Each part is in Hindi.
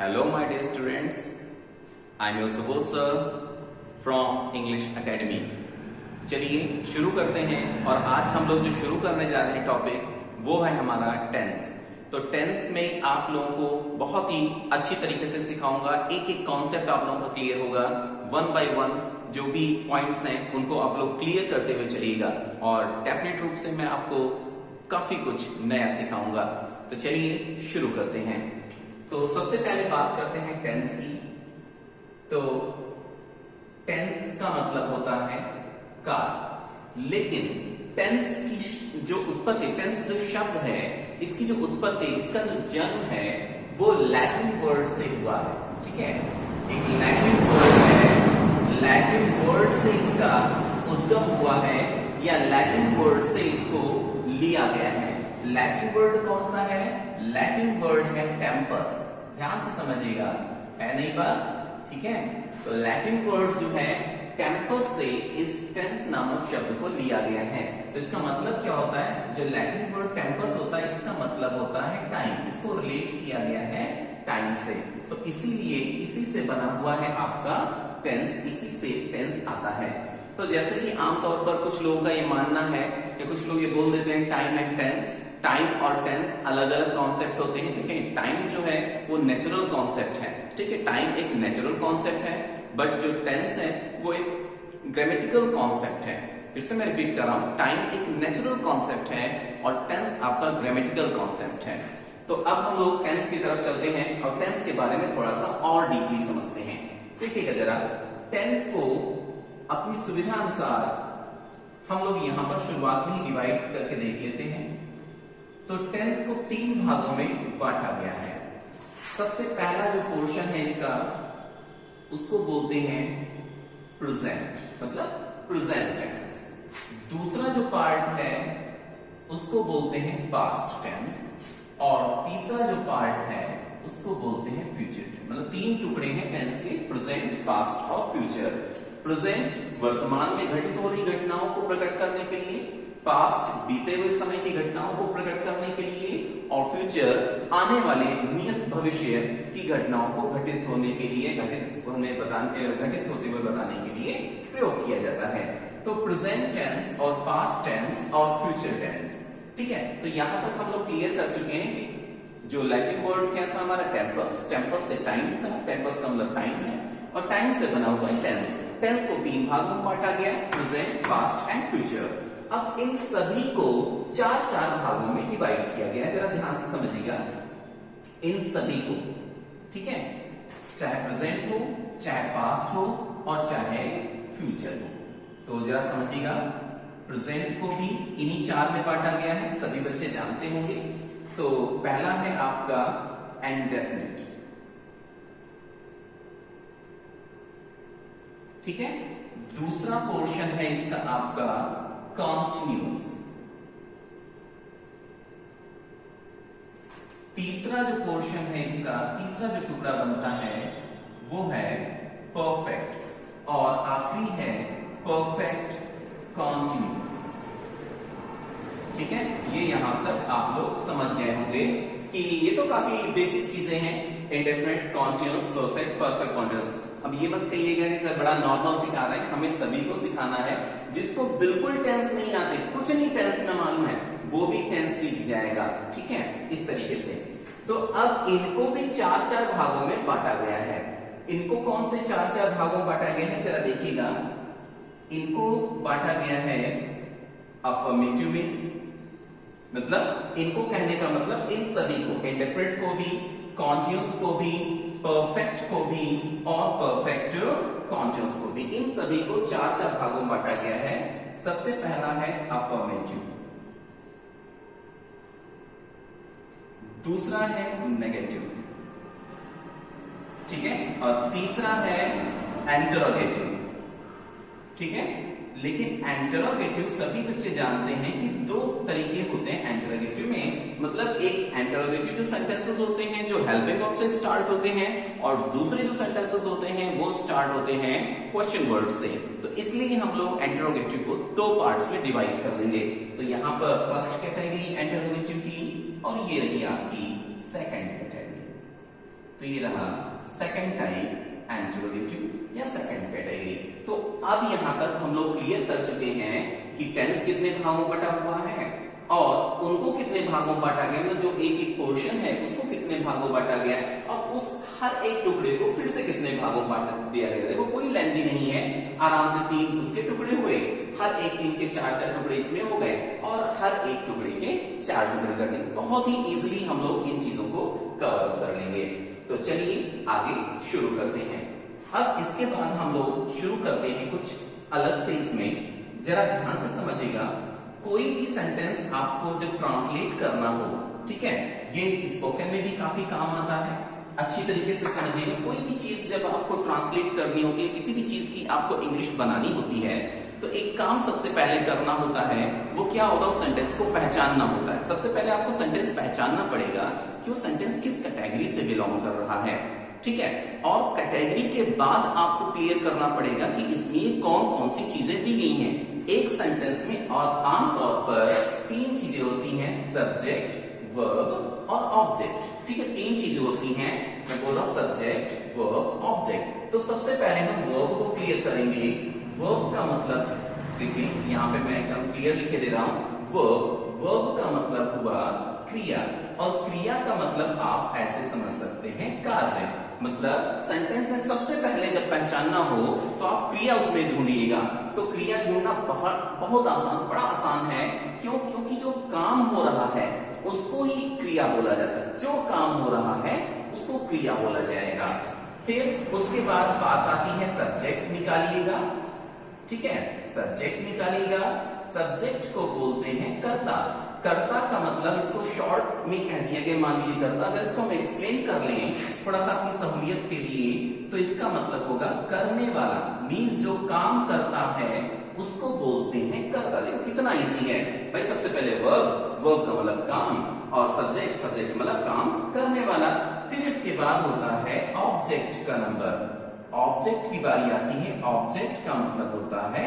Hello my dear students, I am your Subodh sir from English Academy। चलिए शुरू करते हैं और आज हम लोग जो शुरू करने जा रहे हैं टॉपिक वो है हमारा टेंस। तो टेंस में आप लोगों को बहुत ही अच्छी तरीके से सिखाऊंगा, एक एक कॉन्सेप्ट आप लोगों का क्लियर होगा, वन बाय वन जो भी पॉइंट्स हैं उनको आप लोग क्लियर करते हुए चलिएगा और डेफिनेट रूप से मैं आपको काफी कुछ नया सिखाऊंगा। तो चलिए शुरू करते हैं। तो सबसे पहले बात करते हैं टेंस की। तो टेंस का मतलब होता है काल, लेकिन टेंस की जो उत्पत्ति, टेंस जो शब्द है इसकी जो उत्पत्ति, इसका जो जन्म है वो लैटिन वर्ड से हुआ है। ठीक है, एक लैटिन वर्ड है, लैटिन वर्ड से इसका उद्गम हुआ है या लैटिन वर्ड से इसको लिया गया है। लैटिन वर्ड कौन सा है? लैटिन वर्ड है टेम्पस। ध्यान से समझिएगा, है नहीं बात? ठीक है, तो लैटिन वर्ड जो है टेम्पस से इस टेंस नामक शब्द को लिया गया है। तो इसका मतलब क्या होता है? जो लैटिन वर्ड टेम्पस होता है इसका मतलब होता है टाइम, इसको रिलेट किया गया है टाइम से। तो इसीलिए इसी से बना हुआ है आपका टेंस, इसी से टेंस आता है। तो जैसे कि आमतौर पर कुछ लोगों का ये मानना है कि कुछ लोग ये बोल देते हैं टाइम एंड टेंस, टाइम और टेंस अलग अलग कॉन्सेप्ट होते हैं। देखिए टाइम जो है वो नेचुरल कॉन्सेप्ट है, ठीक है, टाइम एक नेचुरल कॉन्सेप्ट है, बट जो टेंस है वो एक ग्रामेटिकल कॉन्सेप्ट है। फिर से मैं रिपीट कर रहा हूं, टाइम एक नेचुरल कॉन्सेप्ट है और टेंस आपका ग्रामेटिकल कॉन्सेप्ट है। तो अब हम लोग टेंस की तरफ चलते हैं और टेंस के बारे में थोड़ा सा और डीपली समझते हैं। देखिएगा जरा, टेंस को अपनी सुविधा अनुसार हम लोग यहां पर शुरुआत में ही डिवाइड करके देख लेते हैं। तो टेंस को तीन भागों में बांटा गया है। सबसे पहला जो पोर्शन है इसका उसको बोलते हैं प्रेजेंट, मतलब प्रेजेंट टेंस। दूसरा जो पार्ट है उसको बोलते हैं पास्ट टेंस और तीसरा जो पार्ट है उसको बोलते हैं फ्यूचर टेंस। मतलब तीन टुकड़े हैं टेंस के, प्रेजेंट, पास्ट और फ्यूचर। प्रेजेंट वर्तमान में घटित हो रही घटनाओं को प्रकट करने के लिए, पास्ट बीते हुए समय की घटनाओं को प्रकट करने के लिए और फ्यूचर आने वाले नियत भविष्य की घटनाओं को घटित होने के लिए, घटित होते हुए बताने के लिए प्रयोग किया जाता है। तो प्रेजेंट टेंस और पास्ट टेंस और फ्यूचर टेंस। ठीक है, तो यहां तक हम लोग क्लियर कर चुके हैं कि जो लैटिन वर्ड क्या था हमारा टेम्पस, टेम्पस से टाइम था, टेम्पस का मतलब टाइम है और टाइम से बना हुआ है टेंस। टेंस को तीन भागों में बांटा गया, प्रेजेंट, पास्ट एंड फ्यूचर। अब इन सभी को चार चार भागों में डिवाइड किया गया है। जरा ध्यान से समझिएगा इन सभी को, ठीक है, चाहे प्रेजेंट हो, चाहे पास्ट हो और चाहे फ्यूचर हो। तो जरा समझिएगा, प्रेजेंट को भी इन्हीं चार में बांटा गया है, सभी बच्चे जानते होंगे। तो पहला है आपका इंडेफिनिट, ठीक है। दूसरा पोर्शन है इसका आपका कॉन्टिन्यूअस। तीसरा जो पोर्शन है इसका, तीसरा जो टुकड़ा बनता है वो है परफेक्ट और आखिरी है परफेक्ट कॉन्टिन्यूअस। ठीक है, ये यहां तक आप लोग समझ गए होंगे कि ये तो काफी बेसिक चीजें हैं, indefinite, continuous, perfect, perfect continuous. अब ये मत कहिएगा कि बड़ा नॉर्मल सिखा रहे हैं, हमें सभी को सिखाना है। जिसको बिल्कुल टेंस नहीं आते, कुछ नहीं टेंस में मालूम है, वो भी टेंस सीख जाएगा। ठीक है, इस तरीके से। तो अब इनको भी चार चार भागों में बांटा गया है। इनको कौन से चार चार भागों में बांटा गया है जरा देखिएगा। इनको बांटा गया है अफर्मेटिव में, मतलब इनको कहने का मतलब इन सभी को, इंडेफिनिट को भी, कॉन्टिन्यूअस को भी, परफेक्ट को भी और परफेक्ट कॉन्टिन्यूअस को भी, इन सभी को चार चार भागों में बांटा गया है। सबसे पहला है अफर्मेटिव, दूसरा है नेगेटिव, ठीक है, और तीसरा है इंटरोगेटिव। ठीक है, लेकिन इंटरोगेटिव सभी बच्चे जानते हैं कि दो तरीके होते हैं इंटरोगेटिव में। मतलब एक इंटरोगेटिव जो सेंटेंसेस होते हैं जो हेल्पिंग वर्ब से स्टार्ट होते हैं और दूसरे जो सेंटेंसेस होते हैं वो स्टार्ट होते हैं क्वेश्चन वर्ड से। तो इसलिए हम लोग इंटरोगेटिव को दो पार्ट्स में डिवाइड कर देंगे। तो यहां पर फर्स्ट कैटेगरी इंटरोगेटिव की और ये रही आपकी सेकंड कैटेगरी। तो ये रहा सेकंड टाइप इंट्रोगेटिव या सेकंड कैटेगरी। तो अब यहां तक हम लोग क्लियर कर चुके हैं कि टेंस कितने भागों बटा हुआ है और उनको कितने भागों बांटा गया, मतलब जो एक एक पोर्शन है उसको कितने भागों बांटा गया और उस हर एक टुकड़े को फिर से कितने भागों बांट दिया गया। देखो कोई लेंथी नहीं है, आराम से 3 उसके टुकड़े हुए, हर एक 3 के 4-4 टुकड़े इसमें हो गए और हर एक टुकड़े के 4 टुकड़े कर दिए। बहुत ही इजीली हम लोग इन चीजों को कवर कर लेंगे। तो चलिए आगे शुरू करते हैं। अब इसके बाद हम लोग शुरू करते हैं कुछ अलग से। इसमें जरा ध्यान से समझिएगा, कोई भी सेंटेंस आपको जब ट्रांसलेट करना हो, ठीक है, ये स्पोकन में भी काफी काम आता है। अच्छी तरीके से समझिएगा, कोई भी चीज जब आपको ट्रांसलेट करनी होती है, किसी भी चीज की आपको इंग्लिश बनानी होती है, तो एक काम सबसे पहले करना होता है, वो क्या होता है, उस सेंटेंस को पहचानना होता है। सबसे पहले आपको सेंटेंस पहचानना पड़ेगा कि वो सेंटेंस किस कैटेगरी से बिलोंग कर रहा है, ठीक है। और कैटेगरी के बाद आपको क्लियर करना पड़ेगा कि इसमें कौन कौन सी चीजें दी गई हैं एक सेंटेंस में। और आमतौर पर 3 चीजें होती हैं, सब्जेक्ट, वर्ब और ऑब्जेक्ट, ठीक है। 3 चीजें होती हैं, मैं बोल रहा हूं सब्जेक्ट, वर्ब, ऑब्जेक्ट। तो सबसे पहले हम वर्ब को क्लियर करेंगे। वर्ब का मतलब देखिए यहाँ पे मैं एकदम क्लियर लिखे दे रहा हूं, वर्ब का मतलब हुआ क्रिया, और क्रिया का मतलब आप ऐसे समझ सकते हैं कार्य। मतलब सेंटेंस में सबसे पहले जब पहचानना हो तो आप क्रिया उसमें ढूंढिएगा। तो क्रिया ढूंढना बहुत आसान, बड़ा आसान है। क्यों? क्योंकि जो काम हो रहा है उसको ही क्रिया बोला जाता है। जो काम हो रहा है उसको क्रिया बोला जाएगा। फिर उसके बाद बात आती है सब्जेक्ट निकालिएगा, ठीक है, सब्जेक्ट निकालिएगा। सब्जेक्ट को बोलते हैं कर्ता। कर्ता का मतलब, इसको शॉर्ट में कह दिया गया, मान लीजिए कर्ता, अगर इसको हम एक्सप्लेन कर लें थोड़ा सा अपनी सहूलियत के लिए, तो इसका मतलब होगा करने वाला। मींस जो काम करता है उसको बोलते हैं कर्ता। देखो कितना इजी है भाई। सबसे पहले वर्ब का मतलब काम, और सब्जेक्ट मतलब काम करने वाला। फिर इसके बाद होता है ऑब्जेक्ट का नंबर। ऑब्जेक्ट की बारी आती है। ऑब्जेक्ट का मतलब होता है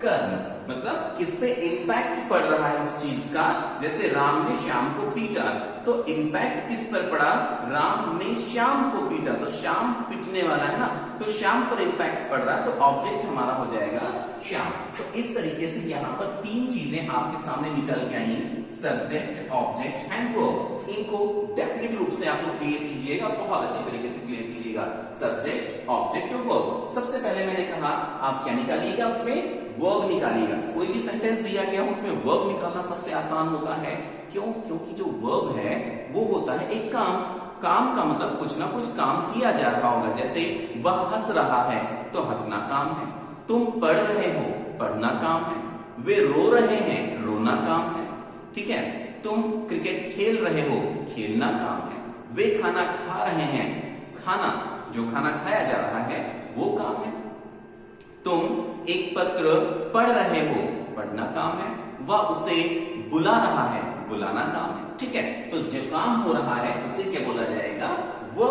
कर्म, मतलब किस पे इंपैक्ट पड़ रहा है उस चीज का। जैसे राम ने श्याम को पीटा, तो इंपैक्ट किस पर पड़ा, राम ने श्याम को पीटा, तो श्याम पिटने वाला है ना, तो श्याम पर इंपैक्ट पड़ रहा है, तो ऑब्जेक्ट हमारा हो जाएगा श्याम। तो इस तरीके से यहाँ पर 3 चीजें आपके सामने निकल के आई, सब्जेक्ट, ऑब्जेक्ट एंड वर्ब। इनको डेफिनेट रूप से आप लोग क्लियर कीजिएगा, बहुत अच्छी तरीके से क्लियर कीजिएगा, सब्जेक्ट, ऑब्जेक्ट और वर्ब। सबसे पहले मैंने कहा आप क्या निकालिएगा, उसमें वर्ब निकालिएगा। कोई भी सेंटेंस दिया गया हो उसमें वर्ब निकालना सबसे आसान होता है। क्यों? क्योंकि जो वर्ब है वो होता है एक काम। काम का मतलब कुछ ना कुछ काम किया जा रहा होगा। जैसे वह हंस रहा है तो हंसना काम है, तुम पढ़ रहे हो पढ़ना काम है, वे रो रहे हैं रोना काम है, ठीक है, तुम क्रिकेट खेल रहे हो खेलना काम है, वे खाना खा रहे हैं, खाना जो खाना खाया जा रहा है वो काम है, तुम एक पत्र पढ़ रहे हो पढ़ना काम है, वह उसे बुला रहा है बुलाना काम है, ठीक है। तो जो काम हो रहा है उसे क्या बोला जाएगा, वो।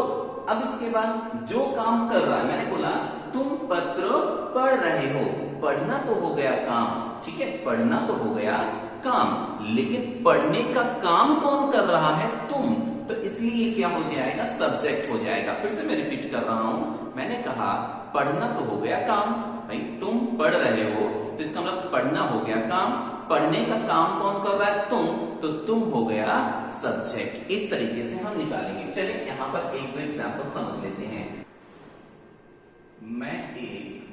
अब इसके बाद जो काम कर रहा है, मैंने बोला तुम पत्र पढ़ रहे हो, पढ़ना तो हो गया काम, ठीक है, पढ़ना तो हो गया काम, लेकिन पढ़ने का काम कौन कर रहा है, तुम। तो इसलिए क्या हो जाएगा, सब्जेक्ट हो जाएगा। फिर से मैं रिपीट कर रहा हूं, मैंने कहा पढ़ना तो हो गया काम, भाई तुम पढ़ रहे हो तो इसका मतलब पढ़ना हो गया काम, पढ़ने का काम कौन कर रहा है, तुम, तो तुम हो गया सब्जेक्ट। इस तरीके से हम निकालेंगे। चलिए यहां पर एक दो एग्जांपल समझ लेते हैं। मैं एक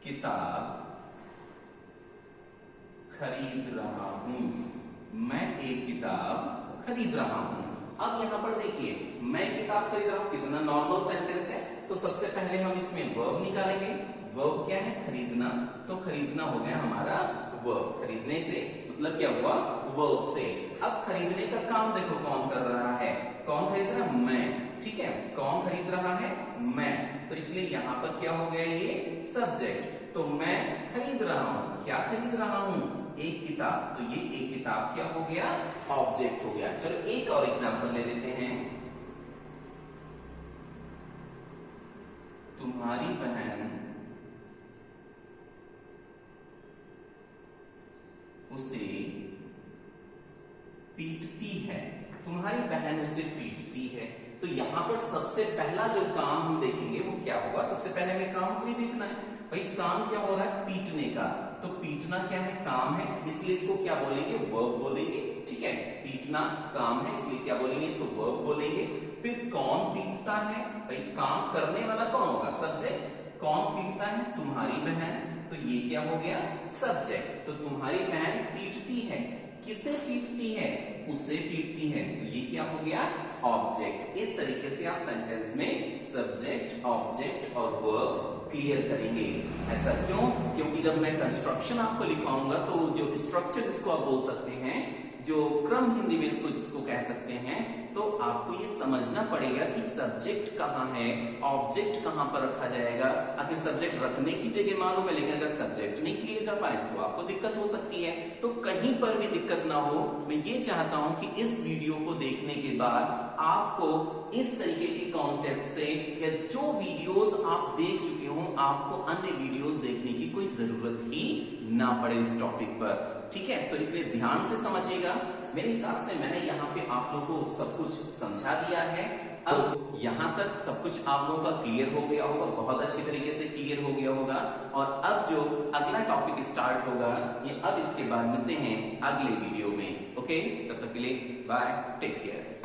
किताब खरीद रहा हूं, मैं एक किताब खरीद रहा हूं। अब यहां पर देखिए मैं किताब खरीद रहा हूं, कितना नॉर्मल सेंटेंस है। तो सबसे पहले हम इसमें वर्ब निकालेंगे। वर्ब क्या है, खरीदना, तो खरीदना हो गया हमारा वर्ब। खरीदने से मतलब क्या हुआ, वर्ब से। अब खरीदने का काम देखो कौन कर रहा है, कौन खरीद रहा है, मैं, ठीक है, कौन खरीद रहा है, मैं, तो इसलिए यहां पर क्या हो गया, ये सब्जेक्ट। तो मैं खरीद रहा हूं, क्या खरीद रहा हूं, एक किताब, तो ये एक किताब क्या हो गया, ऑब्जेक्ट हो गया। चलो एक और एग्जांपल ले लेते हैं। तुम्हारी बहन उसे पीटती है, तुम्हारी बहन उसे पीटती है, तो यहाँ पर सबसे पहला जो काम हम देखेंगे वो क्या होगा। सबसे पहले हमें काम को ही देखना है भाई, इस काम क्या हो रहा है, पीटने का। तो पीटना क्या है, काम है, इसलिए इसको क्या बोलेंगे, वर्ब बोलेंगे। ठीक है, पीटना काम है इसलिए क्या बोलेंगे, इसको वर्ब बोलेंगे। फिर कौन पीटता है, भाई काम करने वाला कौन होगा, सब्जेक्ट। कौन पीटता है, तुम्हारी बहन, तो ये क्या हो गया, सब्जेक्ट। तो तुम्हारी बहन पीटती है, किसे पीटती है, उसे पीटती है, तो ये क्या हो गया, ऑब्जेक्ट। इस तरीके से आप सेंटेंस में सब्जेक्ट, ऑब्जेक्ट और वर्ब क्लियर करेंगे। ऐसा क्यों, क्योंकि जब मैं कंस्ट्रक्शन आपको लिखवाऊंगा तो जो स्ट्रक्चर इसको आप बोल सकते हैं, जो क्रम हिंदी में इसको कह सकते हैं, तो आपको ये समझना पड़ेगा कि सब्जेक्ट कहाँ है, ऑब्जेक्ट कहाँ पर रखा जाएगा। अगर सब्जेक्ट रखने की जगह मालूम है लेकिन अगर सब्जेक्ट नहीं क्लियर कर पाए तो आपको दिक्कत हो सकती है। तो कहीं पर भी दिक्कत ना हो, मैं ये चाहता हूं कि इस वीडियो को देखने के बाद आपको इस तरीके के कॉन्सेप्ट से, या जो वीडियोस आप देख चुके हो, आपको अन्य वीडियोस देखने की कोई जरूरत ही ना पड़े उस टॉपिक पर। ठीक है, तो इसलिए ध्यान से समझिएगा। मेरे हिसाब से मैंने यहाँ पे आप लोगों को सब कुछ समझा दिया है। अब यहाँ तक सब कुछ आप लोगों का क्लियर हो गया होगा, बहुत अच्छी तरीके से क्लियर हो गया होगा। और अब जो अगला टॉपिक स्टार्ट होगा, ये अब इसके बाद मिलते हैं अगले वीडियो में। ओके, तब तक के लिए बाय, टेक केयर।